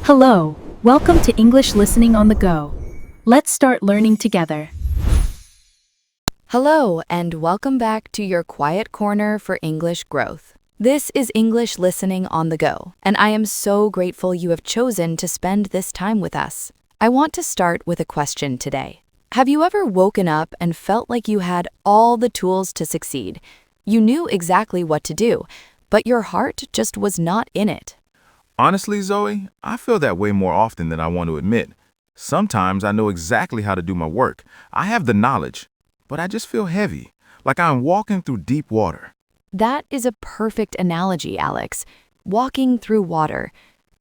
Hello, welcome to English Listening on the Go. Let's start learning together. Hello, and welcome back to your quiet corner for English growth. This is English Listening on the Go, and I am so grateful you have chosen to spend this time with us. I want to start with a question today. Have you ever woken up and felt like you had all the tools to succeed? You knew exactly what to do, but your heart just was not in it. Honestly, Zoe, I feel that way more often than I want to admit. Sometimes I know exactly how to do my work. I have the knowledge, but I just feel heavy, like I'm walking through deep water. That is a perfect analogy, Alex. Walking through water.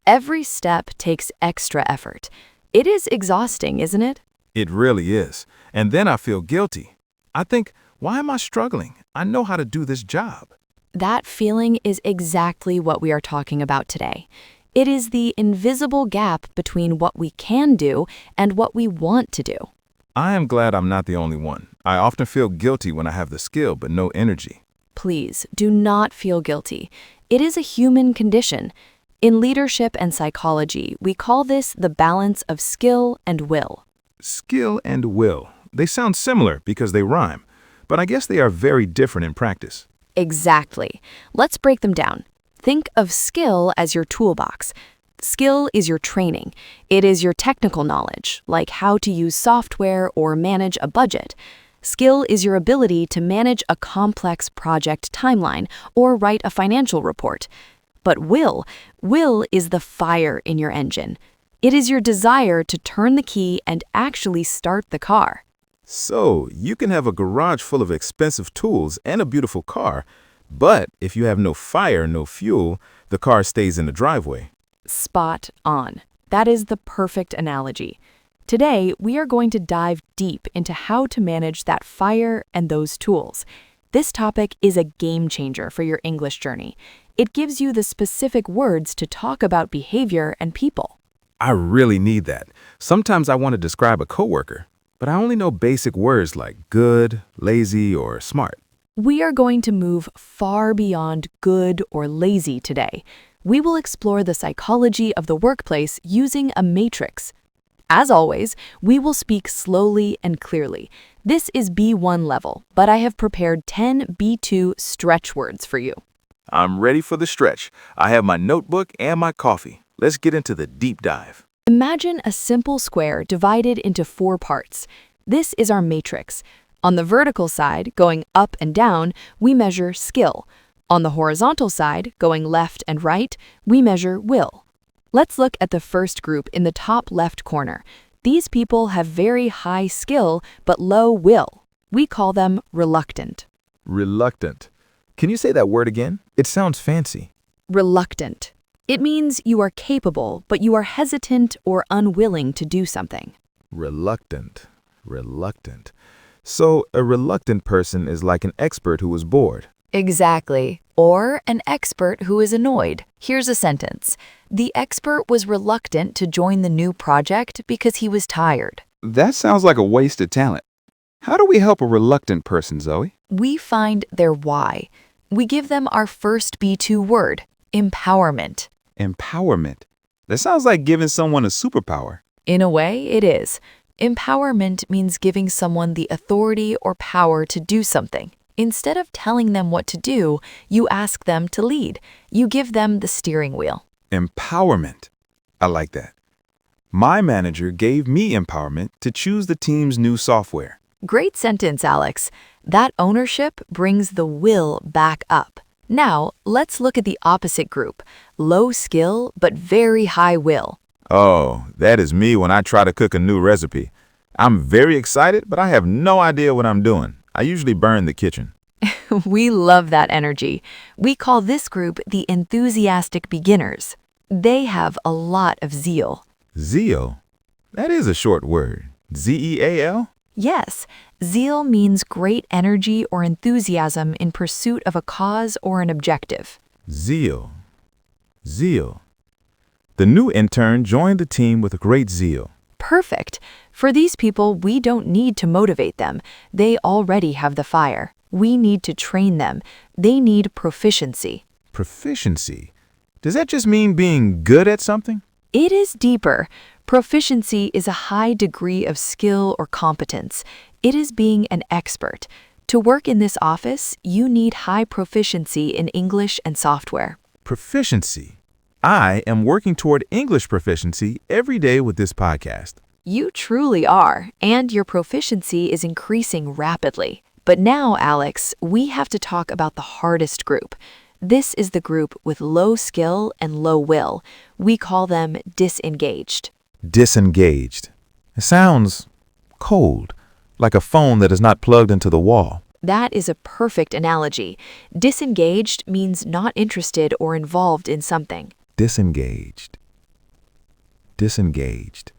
Every step takes extra effort. It is exhausting, isn't it? It really is. And then I feel guilty. I think, why am I struggling? I know how to do this job. That feeling is exactly what we are talking about today. It is the invisible gap between what we can do and what we want to do. I am glad I'm not the only one. I often feel guilty when I have the skill but no energy. Please, do not feel guilty. It is a human condition. In leadership and psychology, we call this the balance of skill and will. Skill and will. They sound similar because they rhyme, but I guess they are very different in practice. Exactly. Let's break them down. Think of skill as your toolbox. Skill is your training. It is your technical knowledge, like how to use software or manage a budget. Skill is your ability to manage a complex project timeline or write a financial report. But will is the fire in your engine. It is your desire to turn the key and actually start the car. So, you can have a garage full of expensive tools and a beautiful car, but if you have no fire, no fuel, the car stays in the driveway. Spot on. That is the perfect analogy. Today, we are going to dive deep into how to manage that fire and those tools. This topic is a game changer for your English journey. It gives you the specific words to talk about behavior and people. I really need that. Sometimes I want to describe a coworker, but I only know basic words like good, lazy, or smart. We are going to move far beyond good or lazy today. We will explore the psychology of the workplace using a matrix. As always, we will speak slowly and clearly. This is B1 level, but I have prepared 10 B2 stretch words for you. I'm ready for the stretch. I have my notebook and my coffee. Let's get into the deep dive. Imagine a simple square divided into 4 parts. This is our matrix. On the vertical side, going up and down, we measure skill. On the horizontal side, going left and right, we measure will. Let's look at the first group in the top left corner. These people have very high skill but low will. We call them reluctant. Reluctant. Can you say that word again? It sounds fancy. Reluctant. It means you are capable, but you are hesitant or unwilling to do something. Reluctant. So, a reluctant person is like an expert who is bored. Exactly. Or an expert who is annoyed. Here's a sentence. The expert was reluctant to join the new project because he was tired. That sounds like a wasted talent. How do we help a reluctant person, Zoe? We find their why. We give them our first B2 word, empowerment. Empowerment. That sounds like giving someone a superpower. In a way, it is. Empowerment means giving someone the authority or power to do something. Instead of telling them what to do, you ask them to lead. You give them the steering wheel. Empowerment. I like that. My manager gave me empowerment to choose the team's new software. Great sentence, Alex. That ownership brings the will back up. Now, let's look at the opposite group. Low skill, but very high will. Oh, that is me when I try to cook a new recipe. I'm very excited, but I have no idea what I'm doing. I usually burn the kitchen. We love that energy. We call this group the enthusiastic beginners. They have a lot of zeal. Zeal? That is a short word. Z-E-A-L? Yes, zeal means great energy or enthusiasm in pursuit of a cause or an objective. Zeal. The new intern joined the team with great zeal. Perfect. For these people, we don't need to motivate them. They already have the fire. We need to train them. They need proficiency. Proficiency? Does that just mean being good at something? It is deeper. Proficiency is a high degree of skill or competence. It is being an expert. To work in this office, you need high proficiency in English and software. Proficiency. I am working toward English proficiency every day with this podcast. You truly are, and your proficiency is increasing rapidly. But now, Alex, we have to talk about the hardest group. This is the group with low skill and low will. We call them disengaged. Disengaged. It sounds cold, like a phone that is not plugged into the wall. That is a perfect analogy. Disengaged means not interested or involved in something. Disengaged. Disengaged.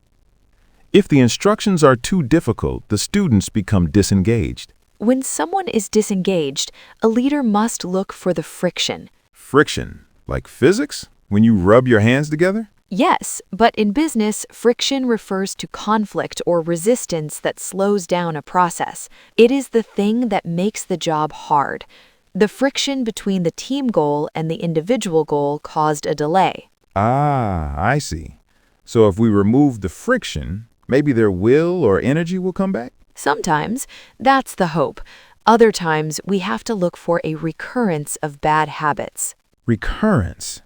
If the instructions are too difficult, the students become disengaged. When someone is disengaged, a leader must look for the friction. Friction, like physics, when you rub your hands together? Yes, but in business, friction refers to conflict or resistance that slows down a process. It is the thing that makes the job hard. The friction between the team goal and the individual goal caused a delay. Ah, I see. So if we remove the friction, maybe their will or energy will come back? Sometimes, that's the hope. Other times, we have to look for a recurrence of bad habits. Recurrence.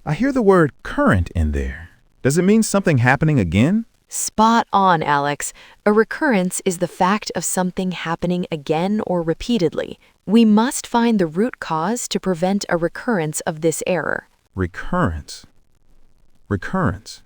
I hear the word current in there. Does it mean something happening again? Spot on, Alex. A recurrence is the fact of something happening again or repeatedly. We must find the root cause to prevent a recurrence of this error. Recurrence. Recurrence.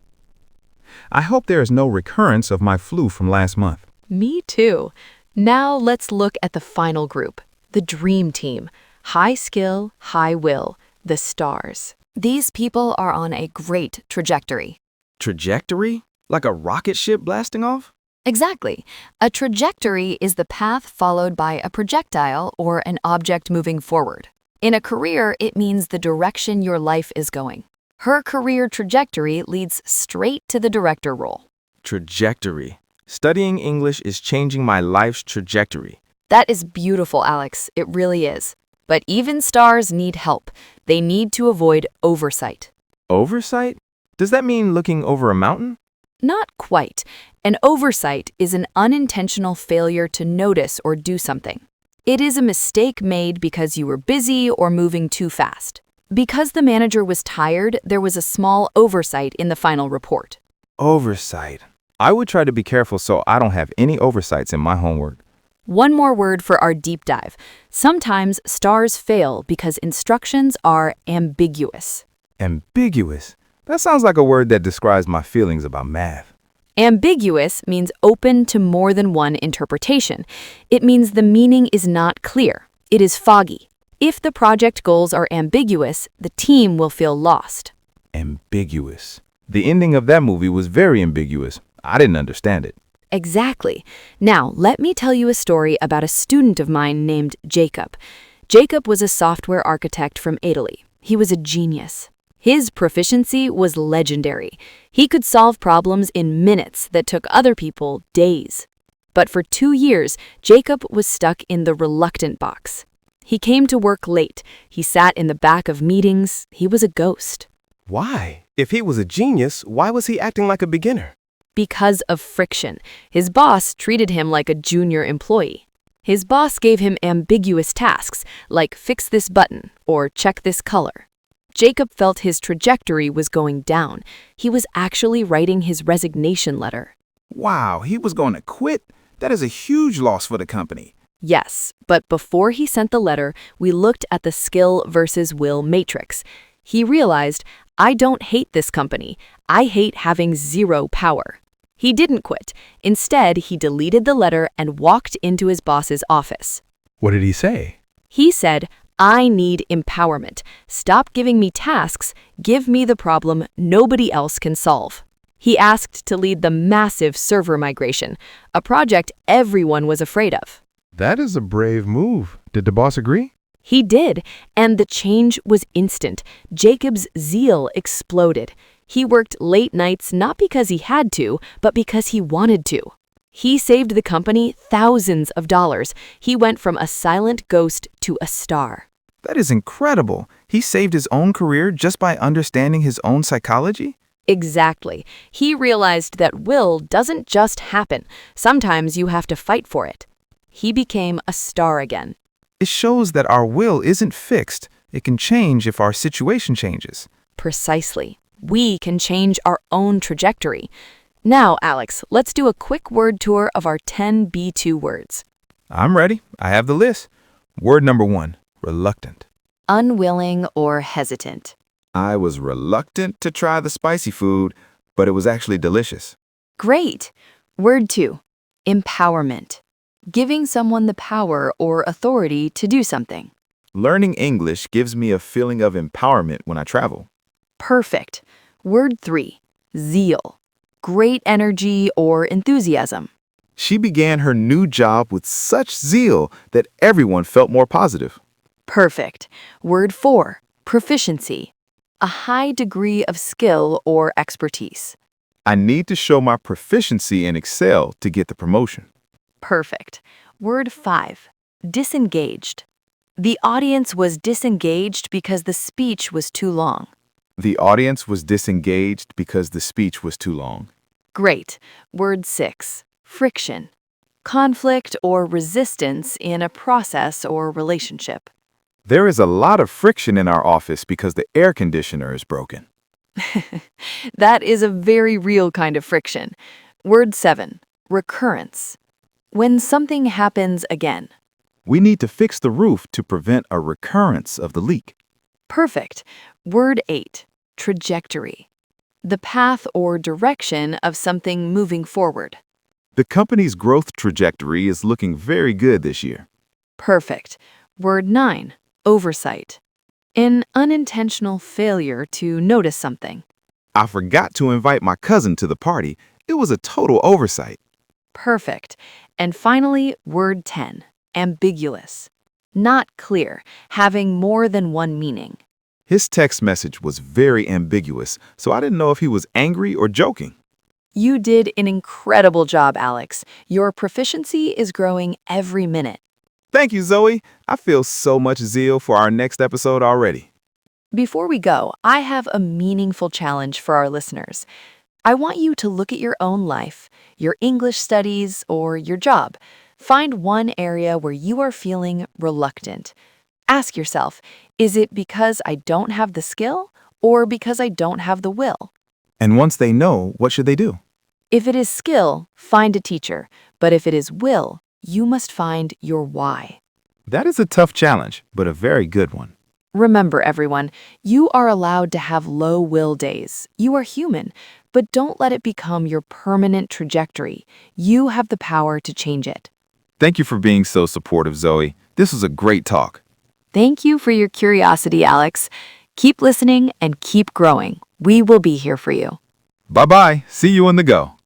I hope there is no recurrence of my flu from last month. Me too. Now let's look at the final group, the dream team. High skill, high will, the stars. These people are on a great trajectory. Trajectory? Like a rocket ship blasting off? Exactly. A trajectory is the path followed by a projectile or an object moving forward. In a career, it means the direction your life is going. Her career trajectory leads straight to the director role. Trajectory. Studying English is changing my life's trajectory. That is beautiful, Alex. It really is. But even stars need help. They need to avoid oversight. Oversight? Does that mean looking over a mountain? Not quite. An oversight is an unintentional failure to notice or do something. It is a mistake made because you were busy or moving too fast. Because the manager was tired, there was a small oversight in the final report. Oversight. I would try to be careful so I don't have any oversights in my homework. One more word for our deep dive. Sometimes stars fail because instructions are ambiguous. Ambiguous? That sounds like a word that describes my feelings about math. Ambiguous means open to more than one interpretation. It means the meaning is not clear. It is foggy. If the project goals are ambiguous, the team will feel lost. Ambiguous. The ending of that movie was very ambiguous. I didn't understand it. Exactly. Now, let me tell you a story about a student of mine named Jacob. Jacob was a software architect from Italy. He was a genius. His proficiency was legendary. He could solve problems in minutes that took other people days. But for 2 years, Jacob was stuck in the reluctant box. He came to work late. He sat in the back of meetings. He was a ghost. Why? If he was a genius, why was he acting like a beginner? Because of friction. His boss treated him like a junior employee. His boss gave him ambiguous tasks, like fix this button or check this color. Jacob felt his trajectory was going down. He was actually writing his resignation letter. Wow, he was going to quit? That is a huge loss for the company. Yes, but before he sent the letter, we looked at the skill versus will matrix. He realized, I don't hate this company. I hate having zero power. He didn't quit. Instead, he deleted the letter and walked into his boss's office. What did he say? He said, I need empowerment. Stop giving me tasks. Give me the problem nobody else can solve. He asked to lead the massive server migration, a project everyone was afraid of. That is a brave move. Did the boss agree? He did, and the change was instant. Jacob's zeal exploded. He worked late nights not because he had to, but because he wanted to. He saved the company thousands of dollars. He went from a silent ghost to a star. That is incredible. He saved his own career just by understanding his own psychology? Exactly. He realized that will doesn't just happen. Sometimes you have to fight for it. He became a star again. It shows that our will isn't fixed. It can change if our situation changes. Precisely. We can change our own trajectory. Now, Alex, let's do a quick word tour of our 10 B2 words. I'm ready. I have the list. Word number 1, reluctant. Unwilling or hesitant. I was reluctant to try the spicy food, but it was actually delicious. Great. Word 2, empowerment. Giving someone the power or authority to do something. Learning English gives me a feeling of empowerment when I travel. Perfect. Word 3, zeal. Great energy or enthusiasm. She began her new job with such zeal that everyone felt more positive. Perfect. Word 4, proficiency. A high degree of skill or expertise. I need to show my proficiency in Excel to get the promotion. Perfect. Word 5, disengaged. The audience was disengaged because the speech was too long. The audience was disengaged because the speech was too long. Great. Word 6, friction. Conflict or resistance in a process or relationship. There is a lot of friction in our office because the air conditioner is broken. That is a very real kind of friction. Word 7, recurrence. When something happens again. We need to fix the roof to prevent a recurrence of the leak. Perfect. Word 8, trajectory. The path or direction of something moving forward. The company's growth trajectory is looking very good this year. Perfect. Word 9, oversight. An unintentional failure to notice something. I forgot to invite my cousin to the party. It was a total oversight. Perfect. And finally, word 10, ambiguous. Not clear, having more than one meaning. His text message was very ambiguous, so I didn't know if he was angry or joking. You did an incredible job, Alex. Your proficiency is growing every minute. Thank you, Zoe. I feel so much zeal for our next episode already. Before we go, I have a meaningful challenge for our listeners. I want you to look at your own life, your English studies, or your job. Find one area where you are feeling reluctant. Ask yourself, is it because I don't have the skill or because I don't have the will? And once they know, what should they do? If it is skill, find a teacher. But if it is will, you must find your why. That is a tough challenge, but a very good one. Remember, everyone, you are allowed to have low will days. You are human, but don't let it become your permanent trajectory. You have the power to change it. Thank you for being so supportive, Zoe. This was a great talk. Thank you for your curiosity, Alex. Keep listening and keep growing. We will be here for you. Bye-bye. See you on the go.